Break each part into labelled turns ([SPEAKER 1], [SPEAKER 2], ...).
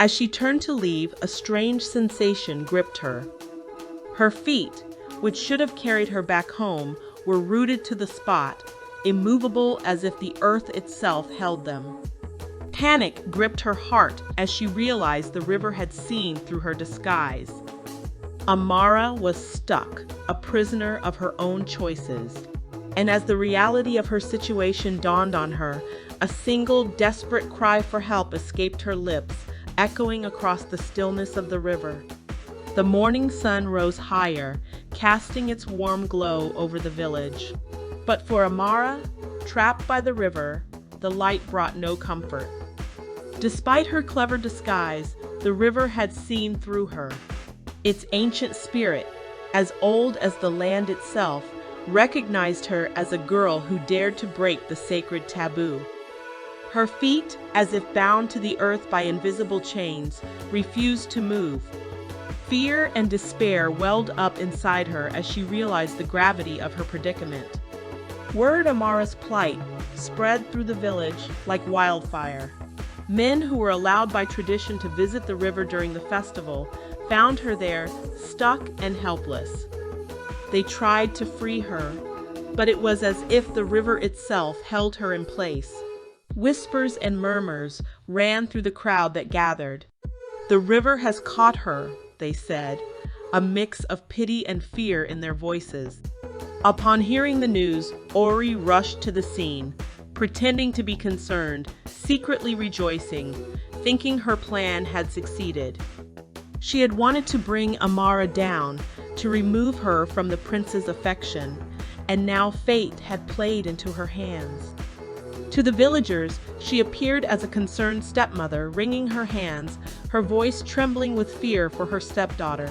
[SPEAKER 1] As she turned to leave, a strange sensation gripped her. Her feet, which should have carried her back home, were rooted to the spot, immovable as if the earth itself held them. Panic gripped her heart as she realized the river had seen through her disguise. Amara was stuck, a prisoner of her own choices. And as the reality of her situation dawned on her, a single desperate cry for help escaped her lips, echoing across the stillness of the river. The morning sun rose higher, casting its warm glow over the village. But for Amara, trapped by the river, the light brought no comfort. Despite her clever disguise, the river had seen through her. Its ancient spirit, as old as the land itself, recognized her as a girl who dared to break the sacred taboo. Her feet, as if bound to the earth by invisible chains, refused to move. Fear and despair welled up inside her as she realized the gravity of her predicament. Word of Amara's plight spread through the village like wildfire. Men who were allowed by tradition to visit the river during the festival found her there, stuck and helpless. They tried to free her, but it was as if the river itself held her in place. Whispers and murmurs ran through the crowd that gathered. "The river has caught her," they said, a mix of pity and fear in their voices. Upon hearing the news, Ori rushed to the scene, pretending to be concerned, secretly rejoicing, thinking her plan had succeeded. She had wanted to bring Amara down, to remove her from the prince's affection, and now fate had played into her hands. To the villagers, she appeared as a concerned stepmother, wringing her hands, her voice trembling with fear for her stepdaughter.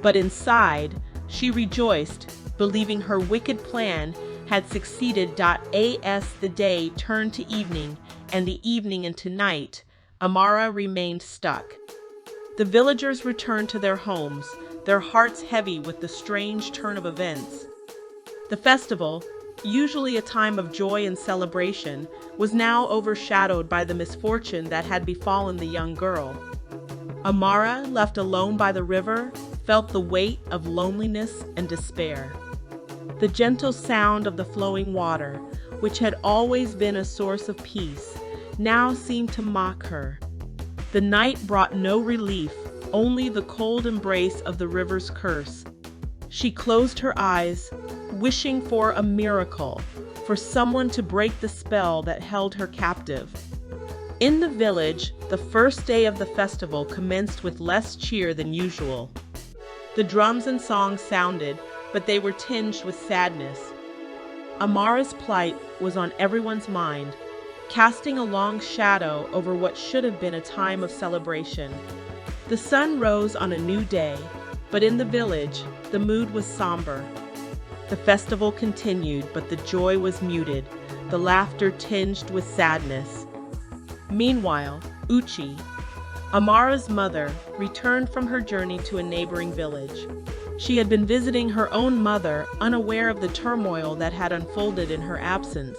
[SPEAKER 1] But inside, she rejoiced, believing her wicked plan had succeeded. As the day turned to evening, and the evening into night, Amara remained stuck. The villagers returned to their homes, their hearts heavy with the strange turn of events. The festival, usually a time of joy and celebration, was now overshadowed by the misfortune that had befallen the young girl. Amara, left alone by the river, felt the weight of loneliness and despair. The gentle sound of the flowing water, which had always been a source of peace, now seemed to mock her. The night brought no relief, only the cold embrace of the river's curse. She closed her eyes, wishing for a miracle, for someone to break the spell that held her captive. In the village, the first day of the festival commenced with less cheer than usual. The drums and songs sounded, but they were tinged with sadness. Amara's plight was on everyone's mind, casting a long shadow over what should have been a time of celebration. The sun rose on a new day, but in the village, the mood was somber. The festival continued, but the joy was muted, the laughter tinged with sadness. Meanwhile, Uchi, Amara's mother, returned from her journey to a neighboring village. She had been visiting her own mother, unaware of the turmoil that had unfolded in her absence.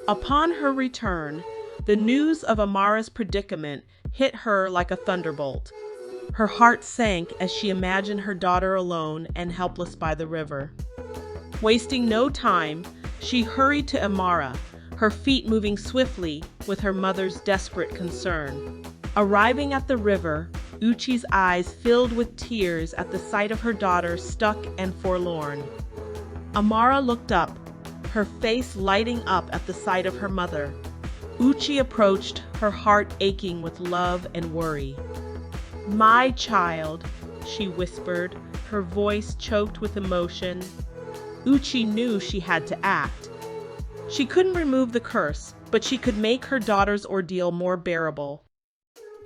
[SPEAKER 1] Upon her return, the news of Amara's predicament hit her like a thunderbolt. Her heart sank as she imagined her daughter alone and helpless by the river. Wasting no time, she hurried to Amara, her feet moving swiftly with her mother's desperate concern. Arriving at the river, Uchi's eyes filled with tears at the sight of her daughter stuck and forlorn. Amara looked up, her face lighting up at the sight of her mother. Uchi approached, her heart aching with love and worry. "My child," she whispered, her voice choked with emotion. Uchi knew she had to act. She couldn't remove the curse, but she could make her daughter's ordeal more bearable.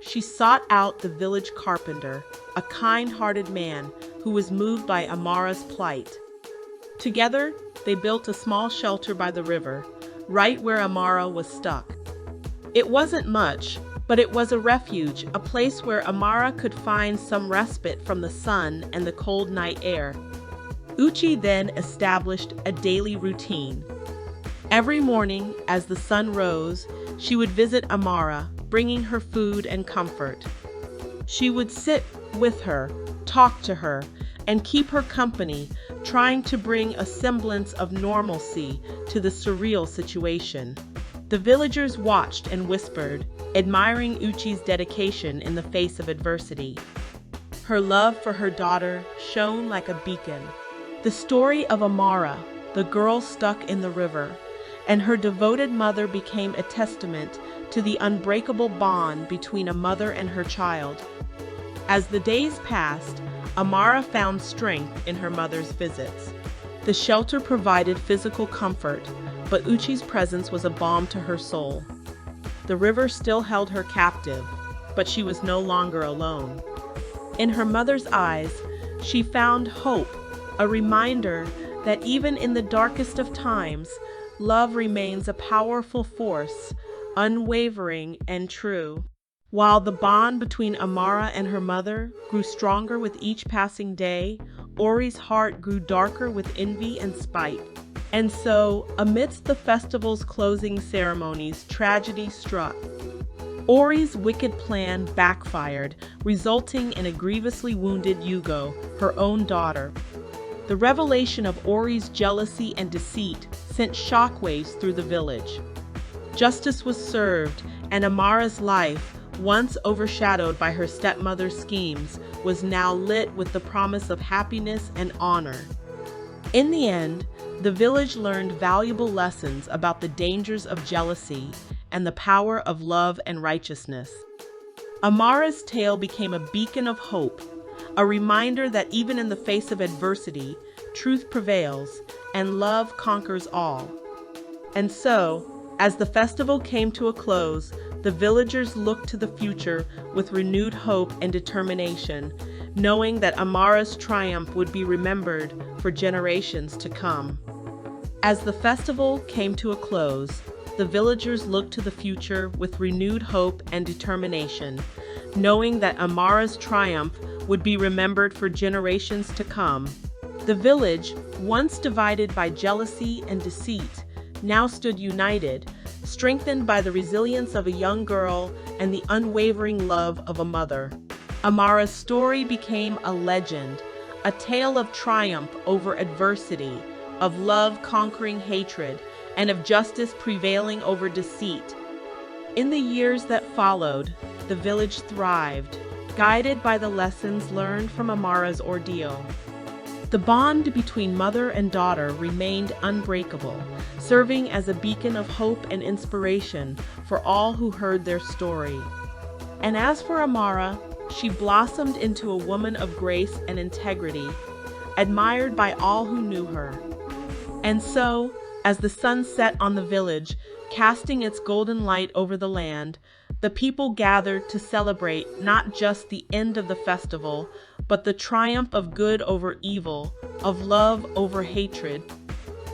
[SPEAKER 1] She sought out the village carpenter, a kind-hearted man who was moved by Amara's plight. Together, they built a small shelter by the river, right where Amara was stuck. It wasn't much, but it was a refuge, a place where Amara could find some respite from the sun and the cold night air. Uchi then established a daily routine. Every morning, as the sun rose, she would visit Amara, bringing her food and comfort. She would sit with her, talk to her, and keep her company, trying to bring a semblance of normalcy to the surreal situation. The villagers watched and whispered, admiring Uchi's dedication in the face of adversity. Her love for her daughter shone like a beacon. The story of Amara, the girl stuck in the river, and her devoted mother became a testament to the unbreakable bond between a mother and her child. As the days passed, Amara found strength in her mother's visits. The shelter provided physical comfort, but Uchi's presence was a balm to her soul. The river still held her captive, but she was no longer alone. In her mother's eyes, she found hope, a reminder that even in the darkest of times, love remains a powerful force, unwavering and true. While the bond between Amara and her mother grew stronger with each passing day, Ori's heart grew darker with envy and spite. And so, amidst the festival's closing ceremonies, tragedy struck. Ori's wicked plan backfired, resulting in a grievously wounded Yugo, her own daughter. The revelation of Ori's jealousy and deceit sent shockwaves through the village. Justice was served, and Amara's life, once overshadowed by her stepmother's schemes, was now lit with the promise of happiness and honor. In the end, the village learned valuable lessons about the dangers of jealousy and the power of love and righteousness. Amara's tale became a beacon of hope, a reminder that even in the face of adversity, truth prevails and love conquers all. And so, as the festival came to a close, the villagers looked to the future with renewed hope and determination, knowing that Amara's triumph would be remembered for generations to come. As the festival came to a close, the villagers looked to the future with renewed hope and determination, knowing that Amara's triumph would be remembered for generations to come. The village, once divided by jealousy and deceit, now stood united, strengthened by the resilience of a young girl and the unwavering love of a mother. Amara's story became a legend, a tale of triumph over adversity, of love conquering hatred, and of justice prevailing over deceit. In the years that followed, the village thrived, guided by the lessons learned from Amara's ordeal. The bond between mother and daughter remained unbreakable, serving as a beacon of hope and inspiration for all who heard their story. And as for Amara, she blossomed into a woman of grace and integrity, admired by all who knew her. And so, as the sun set on the village, casting its golden light over the land, the people gathered to celebrate not just the end of the festival, but the triumph of good over evil, of love over hatred.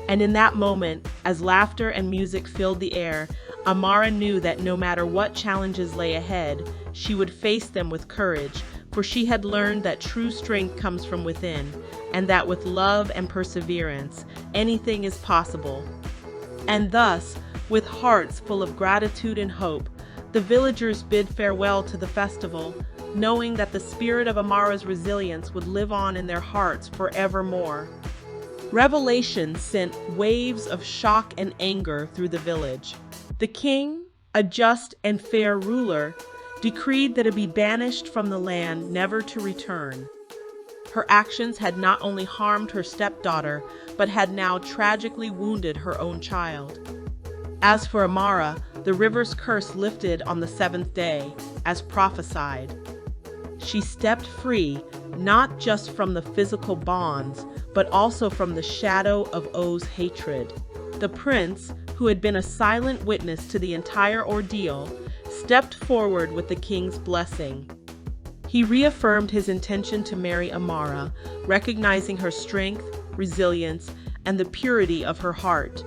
[SPEAKER 1] And in that moment, as laughter and music filled the air, Amara knew that no matter what challenges lay ahead, she would face them with courage, for she had learned that true strength comes from within, and that with love and perseverance, anything is possible. And thus, with hearts full of gratitude and hope, the villagers bid farewell to the festival, knowing that the spirit of Amara's resilience would live on in their hearts forevermore. Revelation sent waves of shock and anger through the village. The king, a just and fair ruler, decreed that it be banished from the land, never to return. Her actions had not only harmed her stepdaughter, but had now tragically wounded her own child. As for Amara, the river's curse lifted on the seventh day, as prophesied. She stepped free, not just from the physical bonds, but also from the shadow of O's hatred. The prince, who had been a silent witness to the entire ordeal, stepped forward with the king's blessing. He reaffirmed his intention to marry Amara, recognizing her strength, resilience, and the purity of her heart.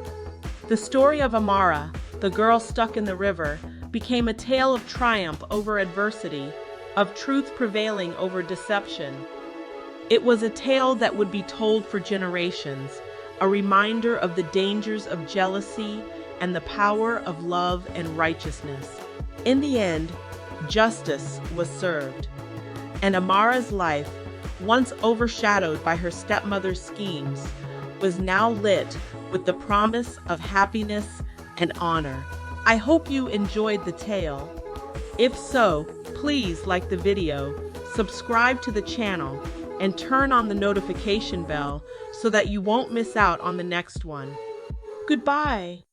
[SPEAKER 1] The story of Amara, the girl stuck in the river, became a tale of triumph over adversity, of truth prevailing over deception. It was a tale that would be told for generations, a reminder of the dangers of jealousy and the power of love and righteousness. In the end, justice was served, and Amara's life, once overshadowed by her stepmother's schemes, was now lit with the promise of happiness and honor. I hope you enjoyed the tale. If so, please like the video, subscribe to the channel, and turn on the notification bell so that you won't miss out on the next one. Goodbye.